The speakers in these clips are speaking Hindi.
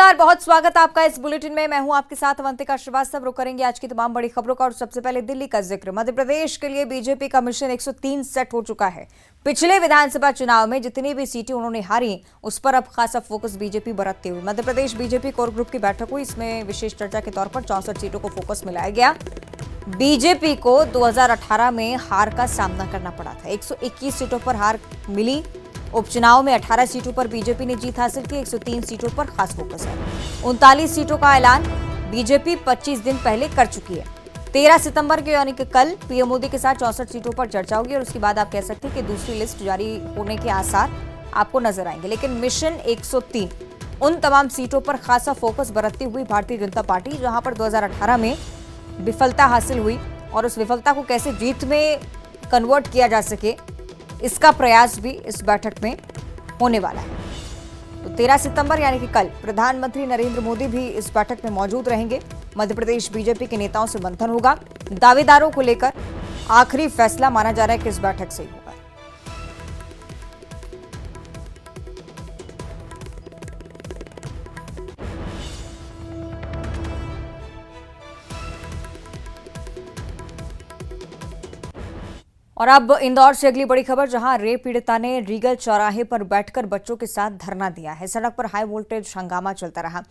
नमस्कार, बहुत स्वागत है आपका इस बुलेटिन में। मैं हूं आपके साथ अवंतिका श्रीवास्तव। रुक करेंगे आज की तमाम बड़ी खबरों का और सबसे पहले दिल्ली का जिक्र। मध्य प्रदेश के लिए बीजेपी का मिशन 103 सेट हो चुका है। पिछले विधानसभा चुनाव में जितनी भी सीटें उन्होंने हारी, उस पर अब खासा फोकस बीजेपी बरतते हुए। Madhya Pradesh BJP core group की बैठक हुई। इसमें विशेष चर्चा के तौर पर 64 सीटों को फोकस मिलाया गया। बीजेपी को 2018 में हार का सामना करना पड़ा था। 121 सीटों पर हार मिली। उपचुनाव में 18 सीटों पर बीजेपी ने जीत हासिल की। 103 सीटों पर खास फोकस है। 39 सीटों का ऐलान बीजेपी 25 दिन पहले कर चुकी है। 13 सितंबर के यानी कि कल पीएम मोदी के साथ 64 सीटों पर चर्चा होगी और उसके बाद आप कह सकते हैं कि दूसरी लिस्ट जारी होने के आसार आपको नजर आएंगे। लेकिन मिशन 103 उन तमाम सीटों पर खासा फोकस बरतती हुई भारतीय जनता पार्टी, जहां पर 2018 में विफलता हासिल हुई और उस विफलता को कैसे जीत में कन्वर्ट किया जा सके, इसका प्रयास भी इस बैठक में होने वाला है। तो 13 सितंबर यानी कि कल प्रधानमंत्री नरेंद्र मोदी भी इस बैठक में मौजूद रहेंगे। मध्य प्रदेश बीजेपी के नेताओं से मंथन होगा। दावेदारों को लेकर आखिरी फैसला माना जा रहा है कि इस बैठक से ही होगा। और अब इंदौर से अगली बड़ी खबर, जहां रेप पीड़िता ने रीगल चौराहे पर बैठकर बच्चों के साथ धरना दिया है। सड़क पर हाई वोल्टेज हंगामा चलता रहा।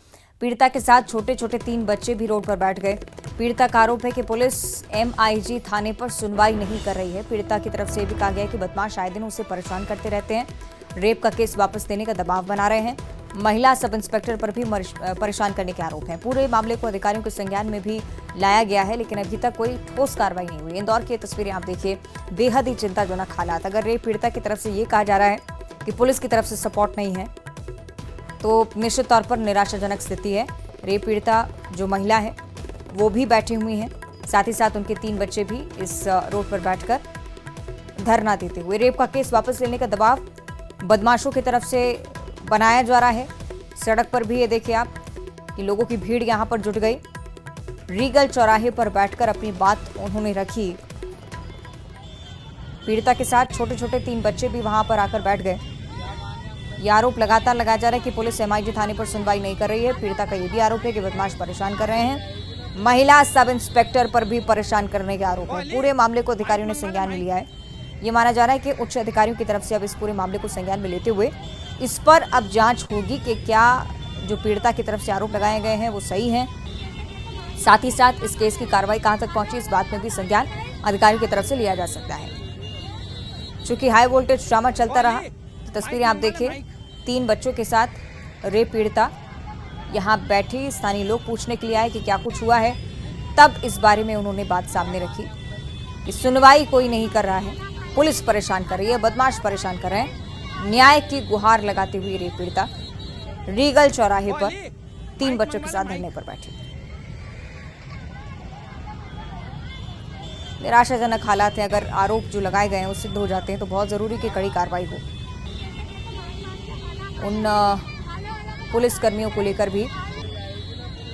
पीड़िता के साथ छोटे छोटे 3 बच्चे भी रोड पर बैठ गए। पीड़िता का आरोप है कि पुलिस MIG थाने पर सुनवाई नहीं कर रही है। पीड़िता की तरफ से भी कहा गया है कि बदमाश आए दिन उसे परेशान करते रहते हैं, रेप का केस वापस देने का दबाव बना रहे हैं। महिला सब इंस्पेक्टर पर भी परेशान करने के आरोप हैं। पूरे मामले को अधिकारियों के संज्ञान में भी लाया गया है, लेकिन अभी तक कोई ठोस कार्रवाई नहीं हुई। इंदौर की तस्वीरें आप देखिए, बेहद ही चिंताजनक हालात। अगर रेप पीड़िता की तरफ से ये कहा जा रहा है कि पुलिस की तरफ से सपोर्ट नहीं है, तो निश्चित तौर पर निराशाजनक स्थिति है। रेप पीड़िता जो महिला है वो भी बैठी हुई हैं, साथ ही साथ उनके 3 बच्चे भी इस रोड पर बैठकर धरना देते हुए। रेप का केस वापस लेने का दबाव बदमाशों की तरफ से बनाया जा रहा है। सड़क पर भी ये देखिए आप कि लोगों की भीड़ यहां पर जुट गई। रीगल चौराहे पर बैठकर अपनी बात उन्होंने रखी। पीड़िता के साथ छोटे छोटे 3 बच्चे भी वहां पर आकर बैठ गए। ये आरोप लगातार लगाया जा रहा है कि पुलिस MIG थाने पर सुनवाई नहीं कर रही है। पीड़िता का यह भी आरोप है कि बदमाश परेशान कर रहे हैं। महिला सब इंस्पेक्टर पर भी परेशान करने के आरोप है। पूरे मामले को अधिकारियों ने संज्ञान में लिया है। ये माना जा रहा है कि उच्च अधिकारियों की तरफ से अब इस पूरे मामले को संज्ञान में लेते हुए इस पर अब जांच होगी कि क्या जो पीड़िता की तरफ से आरोप लगाए गए हैं वो सही हैं। साथ ही साथ इस केस की कार्रवाई कहां तक पहुंची, इस बात में भी संज्ञान अधिकारियों की तरफ से लिया जा सकता है। चूंकि हाई वोल्टेज ड्रामा चलता रहा, तो तस्वीरें आप देखिए, 3 बच्चों के साथ रेप पीड़िता यहाँ बैठी। स्थानीय लोग पूछने के लिए आए कि क्या कुछ हुआ है। तब इस बारे में उन्होंने बात सामने रखी कि सुनवाई कोई नहीं कर रहा है, पुलिस परेशान कर रही है, बदमाश परेशान कर रहे हैं। न्याय की गुहार लगाते हुए रेप पीड़िता रीगल चौराहे पर 3 बच्चों के साथ धरने पर बैठी। निराशाजनक हालात है। अगर आरोप जो लगाए गए हैं वो सिद्ध हो जाते हैं तो बहुत जरूरी कि कड़ी कार्रवाई हो। उन पुलिस कर्मियों को लेकर भी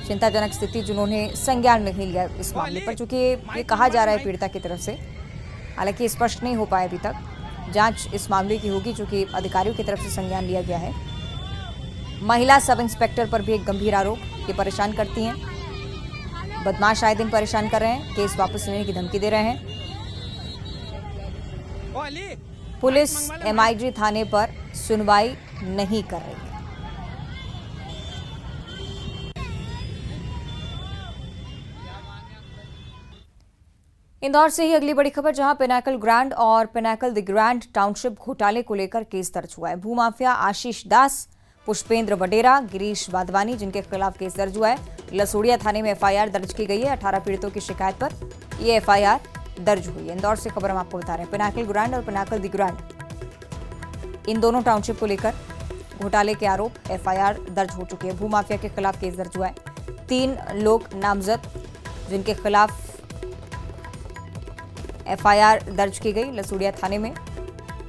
चिंताजनक स्थिति, जिन्होंने संज्ञान नहीं लिया इस मामले पर, चूंकि ये कहा जा रहा है पीड़िता की तरफ से, हालांकि स्पष्ट नहीं हो पाया अभी तक। जांच इस मामले की होगी, चूंकि अधिकारियों की तरफ से संज्ञान लिया गया है। महिला सब इंस्पेक्टर पर भी एक गंभीर आरोप, ये परेशान करती हैं, बदमाश आए दिन परेशान कर रहे हैं, केस वापस लेने की धमकी दे रहे हैं। पुलिस MIG थाने पर सुनवाई नहीं कर रही है। इंदौर से ही अगली बड़ी खबर, जहां पिनाकल ग्रैंड और पिनाकल द ग्रैंड टाउनशिप घोटाले को लेकर केस दर्ज हुआ है। भूमाफिया आशीष दास, पुष्पेंद्र वडेरा, गिरीश वाधवानी, जिनके खिलाफ केस दर्ज हुआ है। लसोड़िया थाने में FIR दर्ज की गई है। 18 पीड़ितों की शिकायत पर यह FIR दर्ज हुई है। इंदौर से खबर हम आपको बता रहे हैं। पिनाकल ग्रैंड और पिनाकल द ग्रैंड, इन दोनों टाउनशिप को लेकर घोटाले के आरोप, FIR दर्ज हो चुकी है। भूमाफिया के खिलाफ केस दर्ज हुआ है। 3 लोग नामजद, जिनके खिलाफ FIR दर्ज की गई। लसोड़िया थाने में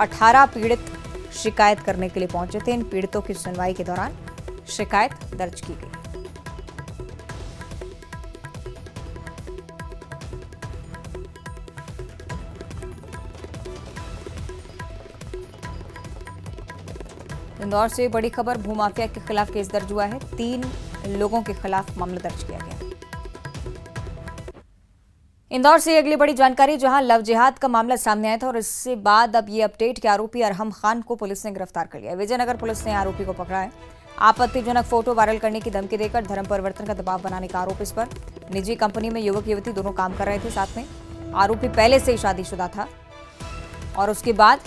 18 पीड़ित शिकायत करने के लिए पहुंचे थे। इन पीड़ितों की सुनवाई के दौरान शिकायत दर्ज की गई। इंदौर से बड़ी खबर, भूमाफिया के खिलाफ केस दर्ज हुआ है। 3 लोगों के खिलाफ मामला दर्ज किया गया। इंदौर से अगली बड़ी जानकारी, जहां लव जिहाद का मामला सामने आया था और इससे बाद अब ये अपडेट कि आरोपी अरहम खान को पुलिस ने गिरफ्तार कर लिया। विजयनगर पुलिस ने आरोपी को पकड़ा है। आपत्तिजनक फोटो वायरल करने की धमकी देकर धर्म परिवर्तन का दबाव बनाने का आरोप इस पर। निजी कंपनी में युवक युवती दोनों काम कर रहे थे साथ में। आरोपी पहले से ही शादीशुदा था और उसके बाद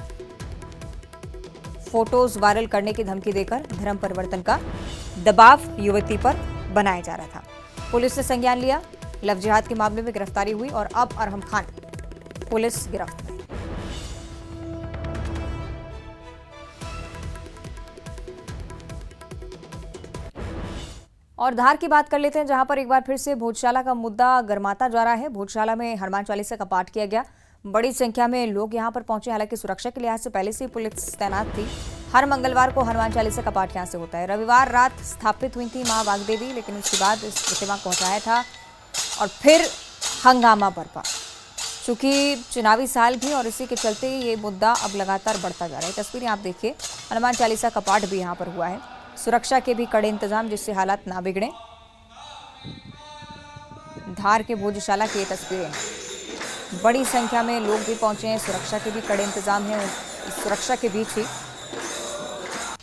फोटोज वायरल करने की धमकी देकर धर्म परिवर्तन का दबाव युवती पर बनाया जा रहा था। पुलिस ने संज्ञान लिया। लव जिहाद के मामले में गिरफ्तारी हुई और अब अरहम खान पुलिस गिरफ्त में। और धार की बात कर लेते हैं, जहां पर एक बार फिर से भोजशाला का मुद्दा गरमाता जा रहा है। भोजशाला में हनुमान चालीसा का पाठ किया गया। बड़ी संख्या में लोग यहां पर पहुंचे। हालांकि सुरक्षा के लिहाज से पहले से ही पुलिस तैनात थी। हर मंगलवार को हनुमान चालीसा का पाठ यहां से होता है। रविवार रात स्थापित हुई थी मां वाग्देवी, लेकिन उसके बाद इस प्रतिमा को हटाया था और फिर हंगामा बरपा। चूंकि चुनावी साल भी और इसी के चलते ये मुद्दा अब लगातार बढ़ता जा रहा है। तस्वीरें आप देखिए, हनुमान चालीसा का पाठ भी यहाँ पर हुआ है। सुरक्षा के भी कड़े इंतजाम, जिससे हालात ना बिगड़े। धार के भोजशाला की ये तस्वीरें हैं। बड़ी संख्या में लोग भी पहुंचे हैं। सुरक्षा के भी कड़े इंतजाम हैं। इस सुरक्षा के बीच ही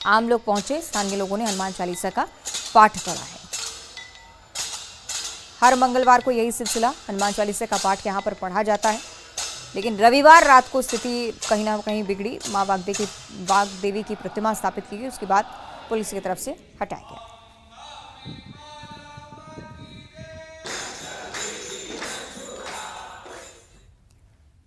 आम लोग पहुंचे। स्थानीय लोगों ने हनुमान चालीसा का पाठ पढ़ा है। हर मंगलवार को यही सिलसिला हनुमान चालीसा का पाठ यहाँ पर पढ़ा जाता है, लेकिन रविवार रात को स्थिति कहीं ना कहीं बिगड़ी। मां वाग्देवी की प्रतिमा स्थापित की गई, उसके बाद पुलिस की तरफ से हटाया गया।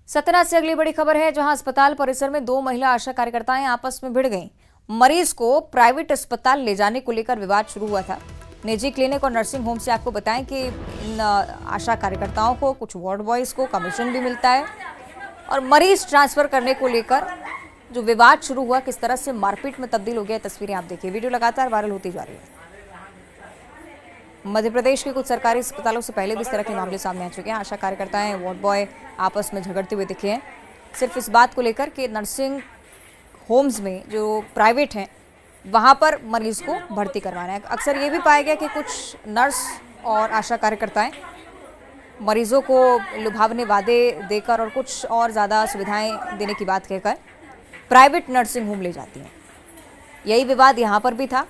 सतना से अगली बड़ी खबर है, जहां अस्पताल परिसर में 2 महिला आशा कार्यकर्ताएं आपस में भिड़ गईं। मरीज को प्राइवेट अस्पताल ले जाने को लेकर विवाद शुरू हुआ था। निजी क्लिनिक और नर्सिंग होम से आपको बताएं कि इन आशा कार्यकर्ताओं को, कुछ वार्ड बॉयज को कमीशन भी मिलता है और मरीज ट्रांसफर करने को लेकर जो विवाद शुरू हुआ किस तरह से मारपीट में तब्दील हो गया। तस्वीरें आप देखिए। वीडियो लगातार वायरल होती जा रही है। मध्य प्रदेश के कुछ सरकारी अस्पतालों से पहले भी इस तरह के मामले सामने आ चुके हैं। आशा कार्यकर्ताएं, वार्ड बॉय आपस में झगड़ते हुए दिखे हैं, सिर्फ इस बात को लेकर कि नर्सिंग होम्स में जो प्राइवेट हैं वहाँ पर मरीज को भर्ती करवाना है। अक्सर ये भी पाया गया कि कुछ नर्स और आशा कार्यकर्ताएं मरीजों को लुभावने वादे देकर और कुछ और ज़्यादा सुविधाएं देने की बात कहकर प्राइवेट नर्सिंग होम ले जाती हैं। यही विवाद यहाँ पर भी था।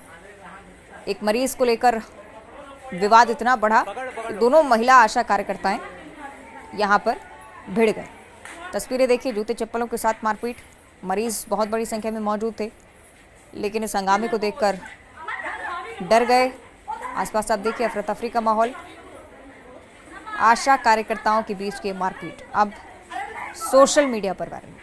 एक मरीज को लेकर विवाद इतना बढ़ा कि दोनों महिला आशा कार्यकर्ताएं यहाँ पर भिड़ गए। तस्वीरें देखिए, जूते चप्पलों के साथ मारपीट। मरीज बहुत बड़ी संख्या में मौजूद थे, लेकिन इस हंगामे को देखकर डर गए। आसपास आप देखिए अफरा तफरी का माहौल। आशा कार्यकर्ताओं के बीच की मारपीट अब सोशल मीडिया पर वायरल हुई।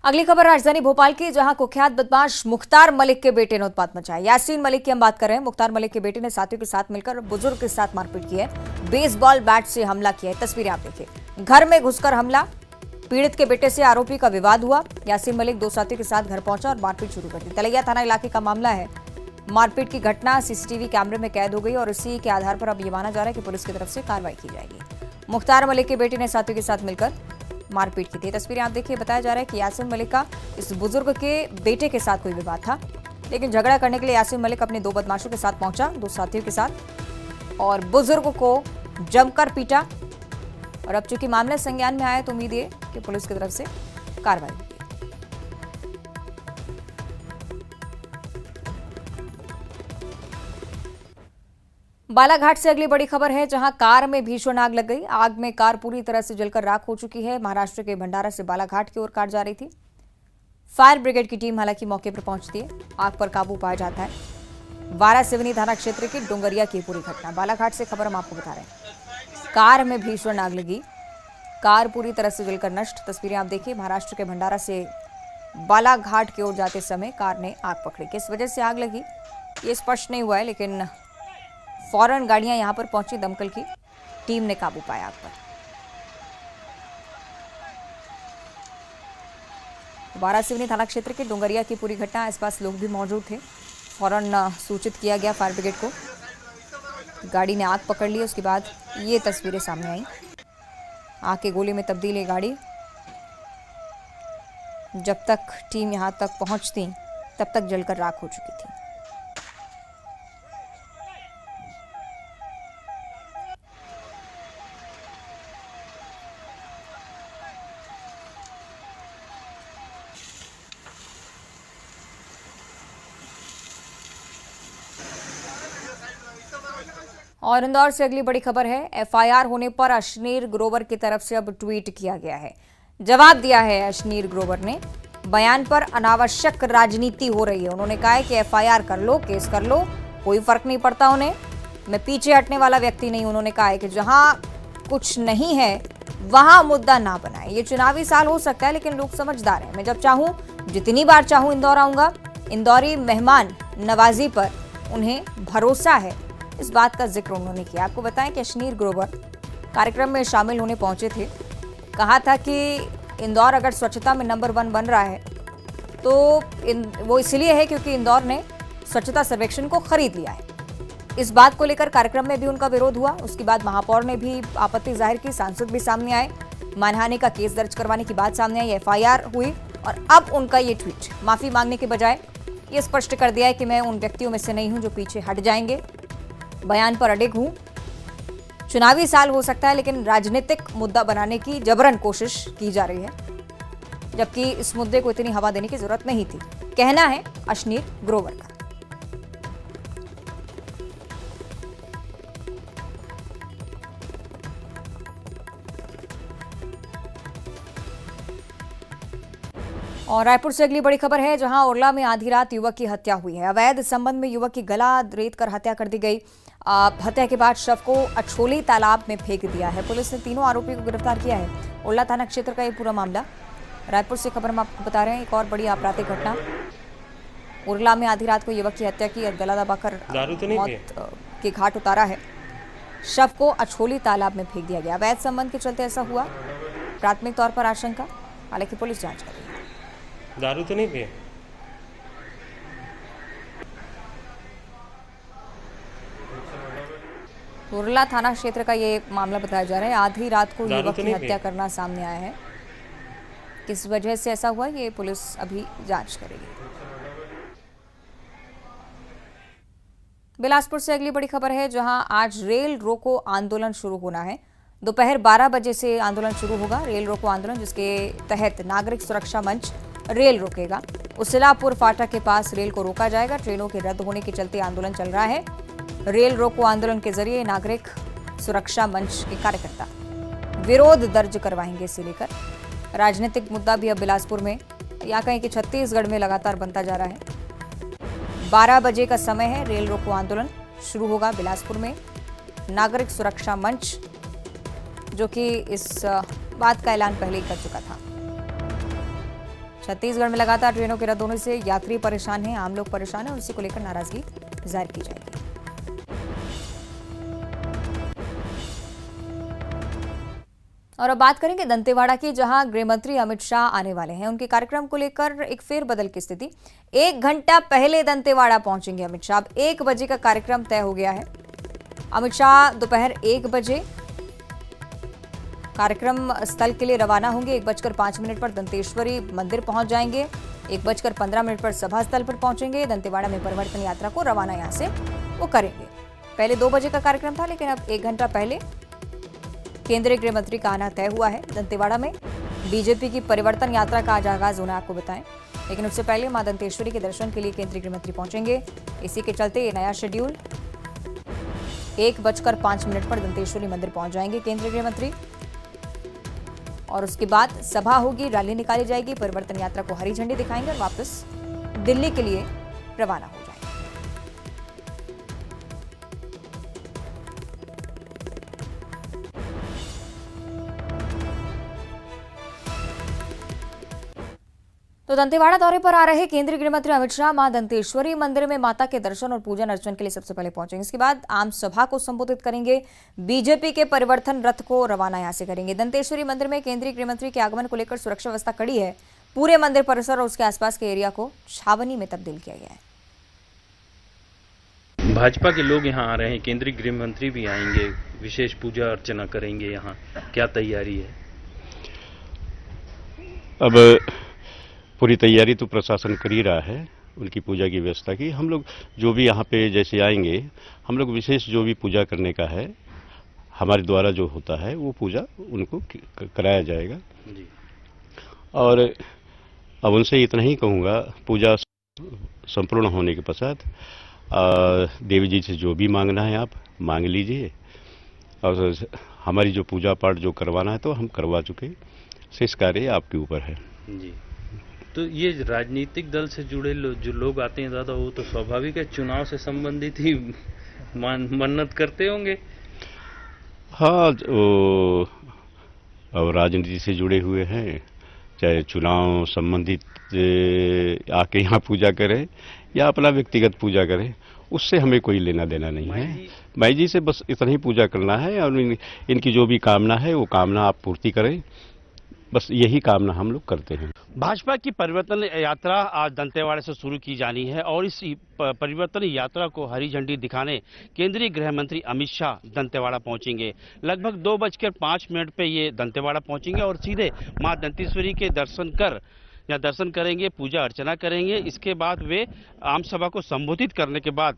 अगली खबर राजधानी भोपाल की, जहां कुख्यात बदमाश मुख्तार मलिक के बेटे ने उत्पात मचाया। यासीन मलिक की हम बात कर रहे हैं। मुख्तार मलिक के बेटे ने साथियों के साथ मिलकर बुजुर्ग के साथ मारपीट की है। बेसबॉल बैट से हमला किया है। तस्वीरें आप देखिए। घर में घुसकर हमला। पीड़ित के बेटे से आरोपी का विवाद हुआ। यासीन मलिक 2 साथियों के साथ घर पहुंचा और मारपीट शुरू कर दी। तलैया थाना इलाके का मामला है। मारपीट की घटना सीसीटीवी कैमरे में कैद हो गई और इसी के आधार पर अब ये माना जा रहा है कि पुलिस की तरफ से कार्रवाई की जाएगी। मुख्तार मलिक के बेटे ने साथियों के साथ मिलकर मारपीट की थी। तस्वीरें आप देखिए। बताया जा रहा है कि यासीन मलिक का इस बुजुर्ग के बेटे के साथ कोई विवाद था, लेकिन झगड़ा करने के लिए यासीन मलिक अपने 2 बदमाशों के साथ पहुंचा, 2 साथियों के साथ, और बुजुर्ग को जमकर पीटा। और अब चूंकि मामला संज्ञान में आया तो उम्मीद है कि पुलिस की तरफ से कार्रवाई होगी। बालाघाट से अगली बड़ी खबर है, जहां कार में भीषण आग लग गई। आग में कार पूरी तरह से जलकर राख हो चुकी है। महाराष्ट्र के भंडारा से बालाघाट की ओर कार जा रही थी। फायर ब्रिगेड की टीम हालांकि मौके पर पहुंचती है। आग पर काबू पाया जाता है। वारासिवनी थाना क्षेत्र की डोंगरिया की पूरी घटना। बालाघाट से खबर हम आपको बता रहे हैं। कार में भीषण आग लगी। कार पूरी तरह से जलकर नष्ट। तस्वीरें आप देखिए। महाराष्ट्र के भंडारा से बालाघाट की ओर जाते समय कार ने आग पकड़ी। किस वजह से आग लगी ये स्पष्ट नहीं हुआ है, लेकिन फौरन गाड़ियां यहां पर पहुंची। दमकल की टीम ने काबू पाया आग पर। वारासिवनी थाना क्षेत्र के डोंगरिया की पूरी घटना। आसपास लोग भी मौजूद थे। फौरन सूचित किया गया फायर ब्रिगेड को। गाड़ी ने आग पकड़ ली। उसके बाद ये तस्वीरें सामने आई। आग के गोले में तब्दील ये गाड़ी। जब तक टीम यहां तक पहुंचती तब तक जलकर राख हो चुकी थी। और इंदौर से अगली बड़ी खबर है। एफआईआर होने पर अशनीर ग्रोवर की तरफ से अब ट्वीट किया गया है। जवाब दिया है अशनीर ग्रोवर ने। बयान पर अनावश्यक राजनीति हो रही है। उन्होंने कहा है कि एफआईआर कर लो, केस कर लो, कोई फर्क नहीं पड़ता उन्हें। मैं पीछे हटने वाला व्यक्ति नहीं। उन्होंने कहा है कि जहां कुछ नहीं है वहां मुद्दा ना बनाए। ये चुनावी साल हो सकता है लेकिन लोग समझदार हैं। मैं जब चाहूं, जितनी बार चाहूं इंदौर आऊंगा। इंदौरी मेहमान नवाजी पर उन्हें भरोसा है, इस बात का जिक्र उन्होंने किया। आपको बताएं कि अशनीर ग्रोवर कार्यक्रम में शामिल होने पहुंचे थे। कहा था कि इंदौर अगर स्वच्छता में नंबर 1 बन रहा है तो वो इसलिए है क्योंकि इंदौर ने स्वच्छता सर्वेक्षण को खरीद लिया है। इस बात को लेकर कार्यक्रम में भी उनका विरोध हुआ। उसके बाद महापौर ने भी आपत्ति जाहिर की, सांसद भी सामने आए। मानहानि का केस दर्ज करवाने की बात सामने आई, एफआईआर हुई और अब उनका ये ट्वीट माफी मांगने के बजाय ये स्पष्ट कर दिया है कि मैं उन व्यक्तियों में से नहीं हूं जो पीछे हट जाएंगे। बयान पर अडिग हूं। चुनावी साल हो सकता है लेकिन राजनीतिक मुद्दा बनाने की जबरन कोशिश की जा रही है, जबकि इस मुद्दे को इतनी हवा देने की जरूरत नहीं थी, कहना है अशनीर ग्रोवर का। और रायपुर से अगली बड़ी खबर है, जहां उरला में आधी रात युवक की हत्या हुई है। अवैध संबंध में युवक की गला रेत कर हत्या कर दी गई। हत्या के बाद शव को अछोली तालाब में फेंक दिया है। पुलिस ने तीनों आरोपियों को गिरफ्तार किया है। उरला थाना क्षेत्र का ये पूरा मामला। रायपुर से खबर हम आपको बता रहे हैं। एक और बड़ी आपराधिक घटना। उरला में आधी रात को युवक की हत्या की, गला दबाकर मौत के घाट उतारा है। शव को अछोली तालाब में फेंक दिया गया। अवैध संबंध के चलते ऐसा हुआ, प्राथमिक तौर पर आशंका, हालांकि पुलिस जांच कर रही है। दारू तो नहीं पिए? उरला थाना क्षेत्र का ये मामला बताया जा रहा है। आधी रात को युवक की हत्या करना सामने आया है। किस वजह से ऐसा हुआ ये पुलिस अभी जांच करेगी। बिलासपुर से अगली बड़ी खबर है, जहां आज रेल रोको आंदोलन शुरू होना है। दोपहर 12 बजे से आंदोलन शुरू होगा। रेल रोको आंदोलन, जिसके तहत नागरिक सुरक्षा मंच रेल रोकेगा। उसिलापुर फाटक के पास रेल को रोका जाएगा। ट्रेनों के रद्द होने के चलते आंदोलन चल रहा है। रेल रोको आंदोलन के जरिए नागरिक सुरक्षा मंच के कार्यकर्ता विरोध दर्ज करवाएंगे। इसे लेकर राजनीतिक मुद्दा भी अब बिलासपुर में, या कहें कि छत्तीसगढ़ में लगातार बनता जा रहा है। 12 बजे का समय है। रेल रोको आंदोलन शुरू होगा बिलासपुर में। नागरिक सुरक्षा मंच, जो कि इस बात का ऐलान पहले ही कर चुका था। छत्तीसगढ़ में लगातार ट्रेनों के रद्द होने से यात्री परेशान हैं, आम लोग परेशान हैं और इसी को लेकर नाराजगी जाहिर की जाएगी। और अब बात करेंगे दंतेवाड़ा की, जहां गृह मंत्री अमित शाह आने वाले हैं। उनके कार्यक्रम को लेकर एक फेरबदल की स्थिति। 1 घंटा पहले दंतेवाड़ा पहुंचेंगे अमित शाह। अब 1 बजे का कार्यक्रम तय हो गया है। अमित शाह दोपहर 1 बजे कार्यक्रम स्थल के लिए रवाना होंगे। 1:05 पर दंतेश्वरी मंदिर पहुंच जाएंगे। 1:15 पर सभा स्थल पर पहुंचेंगे। दंतेवाड़ा में परिवर्तन यात्रा को रवाना यहां से वो करेंगे। पहले 2 बजे का कार्यक्रम था, लेकिन अब 1 घंटा पहले केंद्रीय गृह मंत्री का आना तय हुआ है। दंतेवाड़ा में बीजेपी की परिवर्तन यात्रा का आज आगाज होना आपको बताएं, लेकिन उससे पहले मां दंतेश्वरी के दर्शन के लिए केंद्रीय गृह मंत्री पहुंचेंगे। इसी के चलते ये नया शेड्यूल। 1:05 पर दंतेश्वरी मंदिर पहुंच जाएंगे केंद्रीय गृह मंत्री और उसके बाद सभा होगी, रैली निकाली जाएगी। परिवर्तन यात्रा को हरी झंडी दिखाएंगे और वापस दिल्ली के लिए रवाना हो जाएंगे। तो दंतेवाड़ा दौरे पर आ रहे केंद्रीय गृह मंत्री अमित शाह मां दंतेश्वरी मंदिर में माता के दर्शन और पूजन अर्चन के लिए सबसे पहले पहुंचेंगे। इसके बाद आम सभा को संबोधित करेंगे। बीजेपी के परिवर्तन रथ को रवाना यहां से करेंगे। दंतेश्वरी मंदिर में केंद्रीय गृह मंत्री के आगमन को लेकर सुरक्षा व्यवस्था कड़ी है। पूरे मंदिर परिसर और उसके आसपास के एरिया को छावनी में तब्दील किया गया है। भाजपा के लोग यहाँ आ रहे हैं, केंद्रीय गृह मंत्री भी आएंगे, विशेष पूजा अर्चना करेंगे यहाँ, क्या तैयारी है? अब पूरी तैयारी तो प्रशासन कर ही रहा है उनकी पूजा की व्यवस्था की। हम लोग जो भी यहाँ पे जैसे आएंगे, हम लोग विशेष जो भी पूजा करने का है हमारे द्वारा जो होता है वो पूजा उनको कराया जाएगा जी। और अब उनसे इतना ही कहूँगा, पूजा संपूर्ण होने के पश्चात देवी जी से जो भी मांगना है आप मांग लीजिए, और हमारी जो पूजा पाठ जो करवाना है तो हम करवा चुके, शेष कार्य आपके ऊपर है जी। तो ये राजनीतिक दल से जुड़े जो लोग आते हैं दादा, वो तो स्वाभाविक है, चुनाव से संबंधित ही मन्नत करते होंगे। हाँ, अब राजनीति से जुड़े हुए हैं, चाहे चुनाव संबंधित आके यहाँ पूजा करें या अपना व्यक्तिगत पूजा करें, उससे हमें कोई लेना देना नहीं है। माई जी से बस इतना ही पूजा करना है और इनकी जो भी कामना है वो कामना आप पूर्ति करें, बस यही कामना हम लोग करते हैं। भाजपा की परिवर्तन यात्रा आज दंतेवाड़ा से शुरू की जानी है और इस परिवर्तन यात्रा को हरी झंडी दिखाने केंद्रीय गृह मंत्री अमित शाह दंतेवाड़ा पहुंचेंगे। लगभग 2:05 पे ये दंतेवाड़ा पहुंचेंगे और सीधे मां दंतेश्वरी के दर्शन करेंगे, पूजा अर्चना करेंगे। इसके बाद वे आम सभा को संबोधित करने के बाद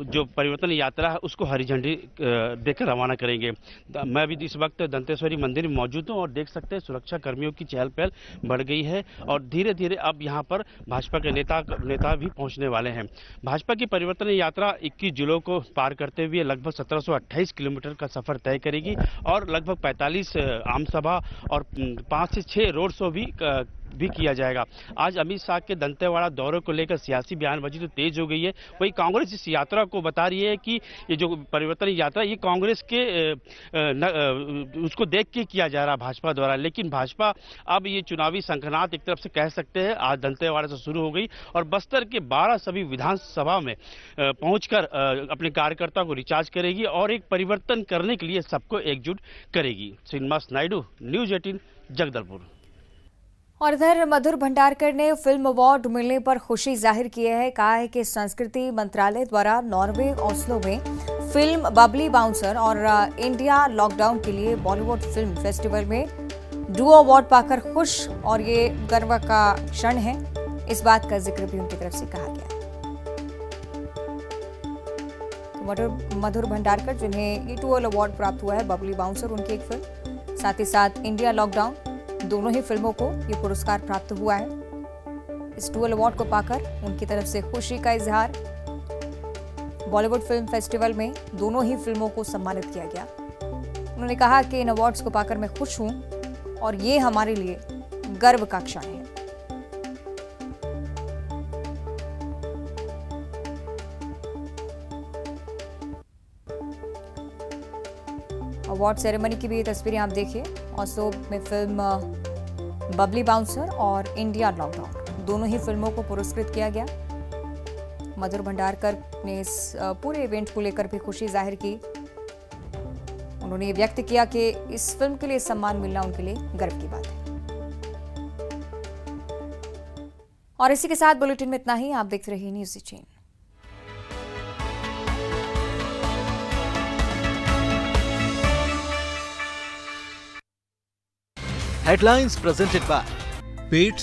जो परिवर्तन यात्रा है उसको हरी झंडी देकर रवाना करेंगे। मैं अभी इस वक्त दंतेश्वरी मंदिर में मौजूद हूं और देख सकते हैं सुरक्षा कर्मियों की चहल पहल बढ़ गई है और धीरे धीरे अब यहां पर भाजपा के नेता भी पहुंचने वाले हैं। भाजपा की परिवर्तन यात्रा 21 जिलों को पार करते हुए लगभग 1728 किलोमीटर का सफर तय करेगी और लगभग 45 आम सभा और 5 से 6 रोड शो भी किया जाएगा। आज अमित शाह के दंतेवाड़ा दौरे को लेकर सियासी बयानबाजी तो तेज हो गई है। वही कांग्रेस इस यात्रा को बता रही है कि ये जो परिवर्तन यात्रा ये कांग्रेस के उसको देख के किया जा रहा भाजपा द्वारा, लेकिन भाजपा अब ये चुनावी संघनात एक तरफ से कह सकते हैं आज दंतेवाड़ा से शुरू हो गई और बस्तर के 12 सभी विधानसभा में पहुंचकर अपने कार्यकर्ता को रिचार्ज करेगी और एक परिवर्तन करने के लिए सबको एकजुट करेगी। श्रीनिवास नायडू, न्यूज 18, जगदलपुर। और इधर मधुर भंडारकर ने फिल्म अवार्ड मिलने पर खुशी जाहिर की है। कहा है कि संस्कृति मंत्रालय द्वारा नॉर्वे ओस्लो में फिल्म बबली बाउंसर और इंडिया लॉकडाउन के लिए बॉलीवुड फिल्म फेस्टिवल में डुओ अवार्ड पाकर खुश और ये गर्व का क्षण है। इस बात का जिक्र भी उनकी तरफ से कहा गया। तो मधुर भंडारकर जिन्हें ये डुअल अवार्ड प्राप्त हुआ है, बबली बाउंसर उनकी एक फिल्म, साथ ही साथ इंडिया लॉकडाउन, दोनों ही फिल्मों को ये पुरस्कार प्राप्त हुआ है। इस डुअल अवार्ड को पाकर उनकी तरफ से खुशी का इजहार। बॉलीवुड फिल्म फेस्टिवल में दोनों ही फिल्मों को सम्मानित किया गया। उन्होंने कहा कि इन अवार्ड्स को पाकर मैं खुश हूं और ये हमारे लिए गर्व का क्षण है। अवार्ड सेरेमनी की भी तस्वीरें आप देखिए। ओस्लो में फिल्म बबली बाउंसर और इंडिया लॉकडाउन, दोनों ही फिल्मों को पुरस्कृत किया गया। मधुर भंडारकर ने इस पूरे इवेंट को लेकर भी खुशी जाहिर की। उन्होंने ये व्यक्त किया कि इस फिल्म के लिए सम्मान मिलना उनके लिए गर्व की बात है। और इसी के साथ बुलेटिन में इतना ही। आप देखते रहिए news 18। Headlines presented by pet